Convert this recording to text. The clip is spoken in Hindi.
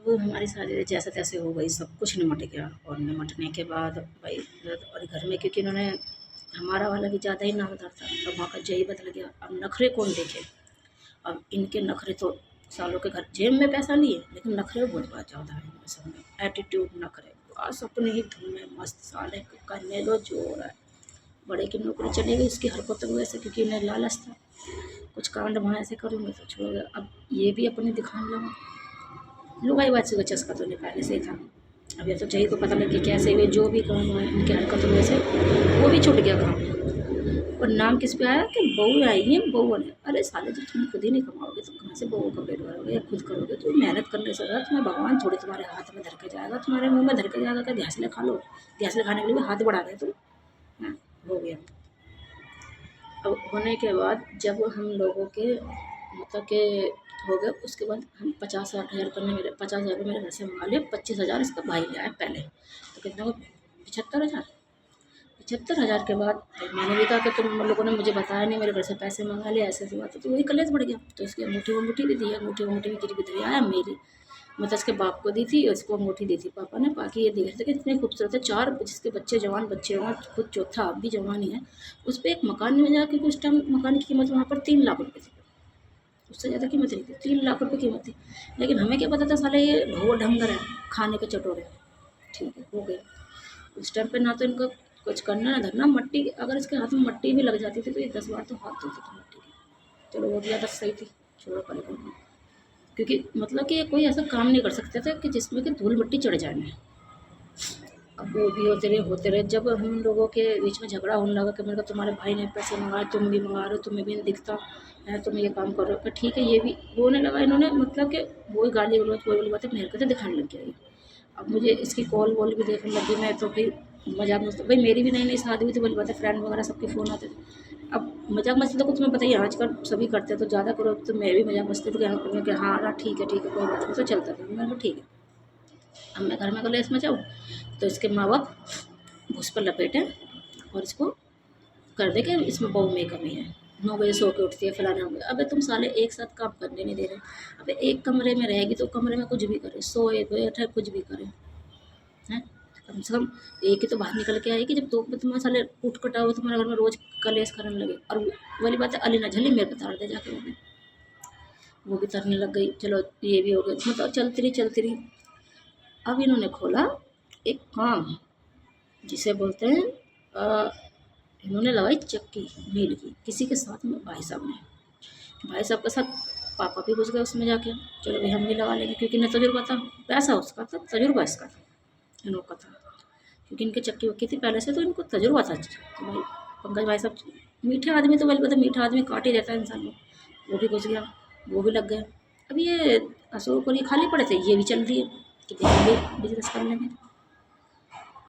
वो हमारी शादी जैसे तैसे हो गई, सब कुछ निमट गया। और निमटने के बाद भाई और घर में, क्योंकि इन्होंने हमारा वाला भी ज़्यादा ही नामदार था, अब वहाँ का जय बदल गया। अब नखरे कौन देखे, अब इनके नखरे तो सालों के घर, जेब में पैसा नहीं है लेकिन नखरे बहुत बात ज़्यादा है इनमें सब में, एटीट्यूड नखरे बस अपने ही धुन में मस्त, साले करने दो जो हो रहा है। बड़े की नौकरी चली गई इसकी हरकतों की वजह से, क्योंकि इन्हें लालच था कुछ कांड वहाँ ऐसे करूँगे तो छोड़। अब ये भी अपने दिखाने लगा। लुगाई बाजी का चस्का तो नहीं पहले से ही था। अब ये तो जय को पता लग गया कैसे हुए, जो भी काम हुआ इनकी हरकतों की वजह से वो भी छूट गया काम। और नाम किस पे आया कि बहू आई है, बहू ने। अरे साले जब तुम खुद ही नहीं कमाओगे तो कहाँ से बहू का पेट भरोगे, या खुद करोगे तो मेहनत करने से ज़्यादा तुम्हें भगवान थोड़ी तुम्हारे हाथ में धर के जाएगा, तुम्हारे मुंह में धर के जाएगा कि ध्यासले खा लो। ध्यासले खाने के लिए भी हाथ बढ़ा रहे तुम। हाँ, हो गया। अब होने के बाद जब हम लोगों के मतलब के हो गए, उसके बाद हम 50-60 हज़ार करने मेरे 50 हज़ार मेरे घर से मंगा लिए, 25 हज़ार इसका भाई ले आया पहले। तो कितना को 75 हज़ार। 75 हज़ार के बाद मैंने भी कहा कि तुम लोगों ने मुझे बताया नहीं, मेरे घर से पैसे मंगा लिए, ऐसे ऐसी बात है, तो वही कलेश बढ़ गया। तो इसकी अंगूठी वंगूठी भी दी, अंगूठी वंगूठी भी गिरी गिरी आया मेरी, मतलब इसके बाप को दी थी, उसको अंगूठी दी थी पापा ने। बाकी ये देखे थे कि इतने खूबसूरत है, 4 जिसके बच्चे जवान बच्चे हों, खुद चौथा अब भी जवान ही है, उस पर एक मकान नहीं मिला, क्योंकि उस टाइम मकान की कीमत वहाँ पर 3 लाख रुपये थी, उससे ज़्यादा कीमत नहीं थी, 3 लाख रुपये कीमत थी। लेकिन हमें क्या पता था साले ये भगवा ढंगर है, खाने के चटोरे। ठीक है, हो गया। उस टाइम पे ना तो इनको कुछ करना ना धरना, मट्टी अगर इसके हाथ में मट्टी भी लग जाती थी तो ये 10 बार तो हाथ धोते थे मट्टी की। चलो वो भी आदत सही थी, छोड़ो परे, क्योंकि मतलब कि ये कोई ऐसा काम नहीं कर सकते थे कि जिसमें कि धूल मिट्टी चढ़ जाए में। अब वो भी होते रहे। जब हम लोगों के बीच में झगड़ा होने लगा कि मेरे को तुम्हारे भाई ने पैसे मंगाए, तुम भी मंगा रहे हो, तुम्हें भी नहीं दिखता है, तुम ये काम कर रहे हो, ठीक है ये भी होने लगा। इन्होंने मतलब कि वही गाली गलौज वही वाली बातें अपनी हरकतें दिखाने लग गया ये। अब मुझे इसकी कॉल वॉल भी देखने लगी मैं, तो फिर मजाक मस्ती, भाई मेरी भी नई नई शादी हुई थी, बड़ी बात है, फ्रेंड वगैरह सबके फ़ोन आते थे। अब मजाक मस्ती तो कुछ तुम्हें पता ही है आजकल सभी करते हैं, तो ज़्यादा करो तो मैं भी मजाक मस्ती तो कि हाँ हाँ ठीक है कोई बात नहीं, तो चलता था। मैंने कहा ठीक है। अब मैं घर में कलेश मचाऊँ तो इसके माँ बाप घुस पर लपेटें और इसको कर दे कि इसमें बहू में कमी है, 9 बजे सो के उठती है फलाना हो गया। अबे तुम साले एक साथ काम करने नहीं दे रहे। अबे एक कमरे में रहेगी तो कमरे में कुछ भी करे, सोए बैठे कुछ भी करे हैं, कम से कम एक ही तो बाहर निकल के आएगी। जब तो तुम्हारे साले उठ कटा हुआ तुम्हारे घर में रोज कलेश करने लगे। और वाली बात है, अली ना झली मेरे पे तार दे जाके, वो भी तरने लग गई। चलो ये भी हो गया, मतलब चलती रही। अब इन्होंने खोला एक काम जिसे बोलते हैं इन्होंने लगाई चक्की मील की किसी के साथ में, भाई साहब के साथ पापा भी घुस गए उसमें जाके। चलो भाई हम भी लगा लेंगे, क्योंकि इन्हें तजुर्बा था, पैसा उसका था, तजुर्बा इसका था, इन लोग का था, क्योंकि इनके चक्की वक्की थी पहले से, तो इनको तजुर्बा था। तो भाई पंकज भाई साहब मीठे आदमी, तो वही पता मीठा आदमी काट ही देता है इंसान को। वो भी घुस गया, वो भी लग गया। अब ये अशोक और ये खाली पड़े थे, ये भी चल रही है कि देखेंगे बिजनेस करने में।